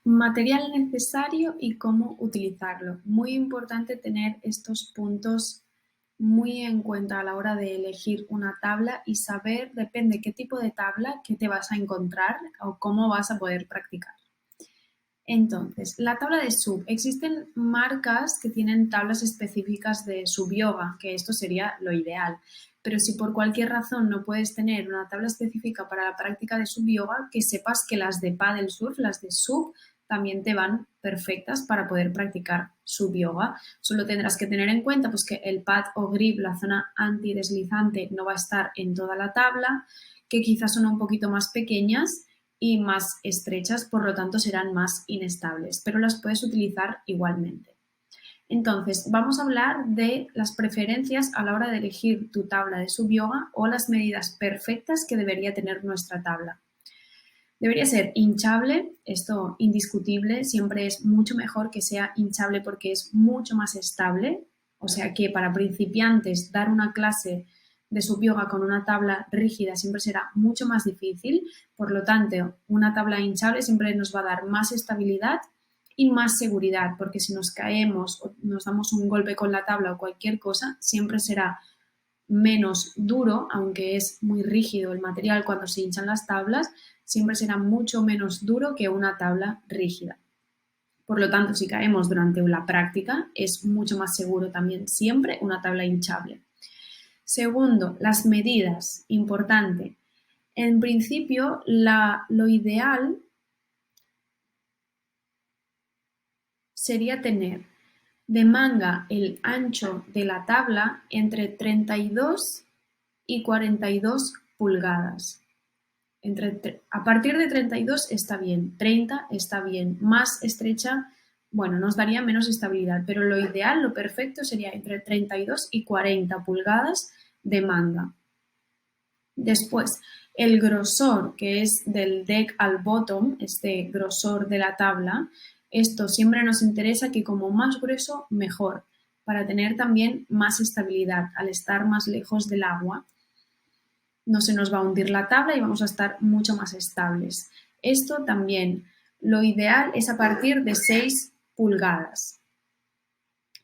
Material necesario y cómo utilizarlo. Muy importante tener estos puntos muy en cuenta a la hora de elegir una tabla y saber, depende qué tipo de tabla, qué te vas a encontrar o cómo vas a poder practicar. Entonces, la tabla de sub. Existen marcas que tienen tablas específicas de sub yoga, que esto sería lo ideal. Pero si por cualquier razón no puedes tener una tabla específica para la práctica de sub yoga, que sepas que las de paddle surf, las de sub, también te van perfectas para poder practicar sub yoga. Solo tendrás que tener en cuenta pues, que el pad o grip, la zona antideslizante, no va a estar en toda la tabla, que quizás son un poquito más pequeñas y más estrechas, por lo tanto serán más inestables, pero las puedes utilizar igualmente. Entonces, vamos a hablar de las preferencias a la hora de elegir tu tabla de sub yoga o las medidas perfectas que debería tener nuestra tabla. Debería ser hinchable, esto indiscutible, siempre es mucho mejor que sea hinchable porque es mucho más estable, o sea que para principiantes dar una clase de sub yoga con una tabla rígida siempre será mucho más difícil, por lo tanto, una tabla hinchable siempre nos va a dar más estabilidad y más seguridad, porque si nos caemos o nos damos un golpe con la tabla o cualquier cosa, siempre será menos duro, aunque es muy rígido el material cuando se hinchan las tablas, siempre será mucho menos duro que una tabla rígida. Por lo tanto, si caemos durante la práctica, es mucho más seguro también siempre una tabla hinchable. Segundo, las medidas, importante. En principio, lo ideal sería tener de manga el ancho de la tabla entre 32 y 42 pulgadas. A partir de 32 está bien, 30 está bien, más estrecha, bueno, nos daría menos estabilidad, pero lo ideal, lo perfecto sería entre 32 y 40 pulgadas de manga. Después, el grosor, que es del deck al bottom, este grosor de la tabla, esto siempre nos interesa que como más grueso, mejor, para tener también más estabilidad al estar más lejos del agua. No se nos va a hundir la tabla y vamos a estar mucho más estables. Esto también, lo ideal es a partir de 6 pulgadas.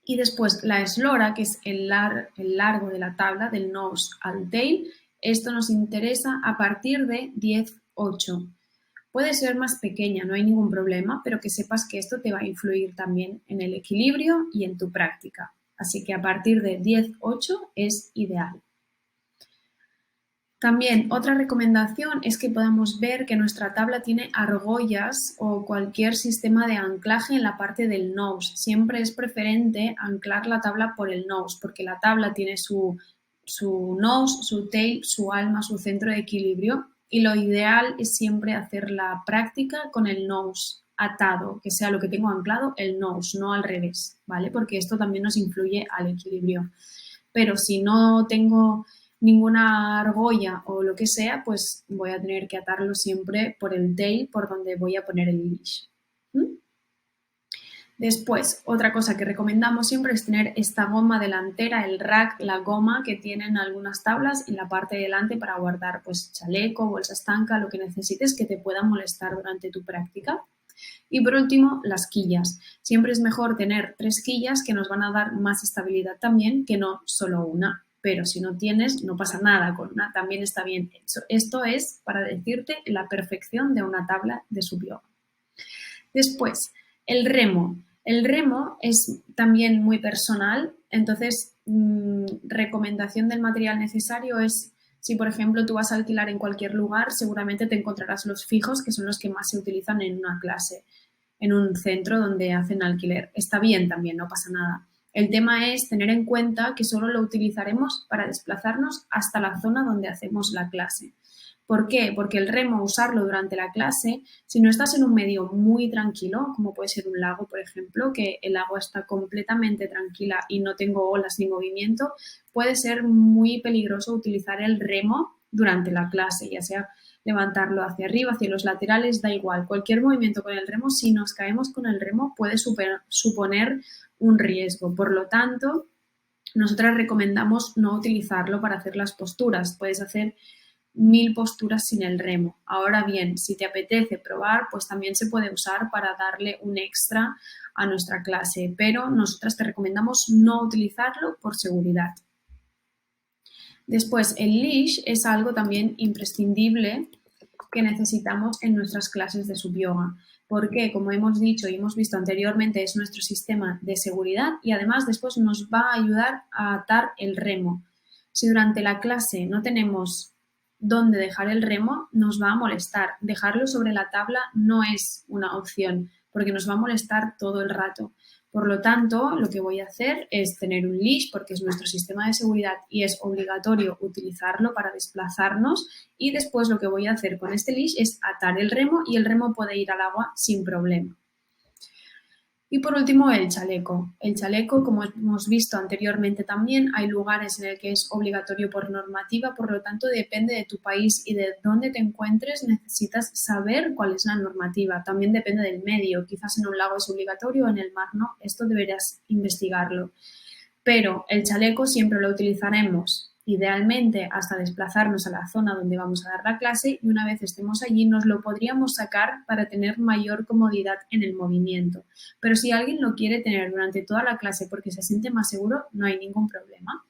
Y después la eslora, que es el largo de la tabla, del nose al tail, esto nos interesa a partir de 10,8. Puede ser más pequeña, no hay ningún problema, pero que sepas que esto te va a influir también en el equilibrio y en tu práctica. Así que a partir de 10,8 es ideal. También otra recomendación es que podamos ver que nuestra tabla tiene argollas o cualquier sistema de anclaje en la parte del nose. Siempre es preferente anclar la tabla por el nose porque la tabla tiene su nose, su tail, su alma, su centro de equilibrio y lo ideal es siempre hacer la práctica con el nose atado, que sea lo que tengo anclado, el nose, no al revés, ¿vale? Porque esto también nos influye al equilibrio. Pero si no tengo ninguna argolla o lo que sea, pues voy a tener que atarlo siempre por el tail, por donde voy a poner el leash. Después, otra cosa que recomendamos siempre es tener esta goma delantera, el rack, la goma que tienen algunas tablas en la parte de delante para guardar pues chaleco, bolsa estanca, lo que necesites que te pueda molestar durante tu práctica. Y por último, las quillas. Siempre es mejor tener 3 quillas que nos van a dar más estabilidad también que no solo una. Pero si no tienes, no pasa nada, con una también está bien hecho. Esto es para decirte la perfección de una tabla de sub yoga. Después, el remo. El remo es también muy personal, entonces recomendación del material necesario es, si por ejemplo tú vas a alquilar en cualquier lugar, seguramente te encontrarás los fijos, que son los que más se utilizan en una clase, en un centro donde hacen alquiler. Está bien también, no pasa nada. El tema es tener en cuenta que solo lo utilizaremos para desplazarnos hasta la zona donde hacemos la clase. ¿Por qué? Porque el remo, usarlo durante la clase, si no estás en un medio muy tranquilo, como puede ser un lago, por ejemplo, que el agua está completamente tranquila y no tengo olas ni movimiento, puede ser muy peligroso utilizar el remo durante la clase, ya sea levantarlo hacia arriba, hacia los laterales, da igual. Cualquier movimiento con el remo, si nos caemos con el remo, puede suponer un riesgo. Por lo tanto, nosotras recomendamos no utilizarlo para hacer las posturas. Puedes hacer 1000 posturas sin el remo. Ahora bien, si te apetece probar, pues también se puede usar para darle un extra a nuestra clase, pero nosotras te recomendamos no utilizarlo por seguridad. Después, el leash es algo también imprescindible que necesitamos en nuestras clases de subyoga, porque, como hemos dicho y hemos visto anteriormente, es nuestro sistema de seguridad y además después nos va a ayudar a atar el remo. Si durante la clase no tenemos dónde dejar el remo, nos va a molestar. Dejarlo sobre la tabla no es una opción, porque nos va a molestar todo el rato. Por lo tanto, lo que voy a hacer es tener un leash porque es nuestro sistema de seguridad y es obligatorio utilizarlo para desplazarnos, y después lo que voy a hacer con este leash es atar el remo y el remo puede ir al agua sin problema. Y por último, el chaleco. El chaleco, como hemos visto anteriormente también, hay lugares en el que es obligatorio por normativa, por lo tanto, depende de tu país y de dónde te encuentres, necesitas saber cuál es la normativa. También depende del medio, quizás en un lago es obligatorio, en el mar no, esto deberás investigarlo. Pero el chaleco siempre lo utilizaremos idealmente hasta desplazarnos a la zona donde vamos a dar la clase y una vez estemos allí nos lo podríamos sacar para tener mayor comodidad en el movimiento. Pero si alguien lo quiere tener durante toda la clase porque se siente más seguro, no hay ningún problema.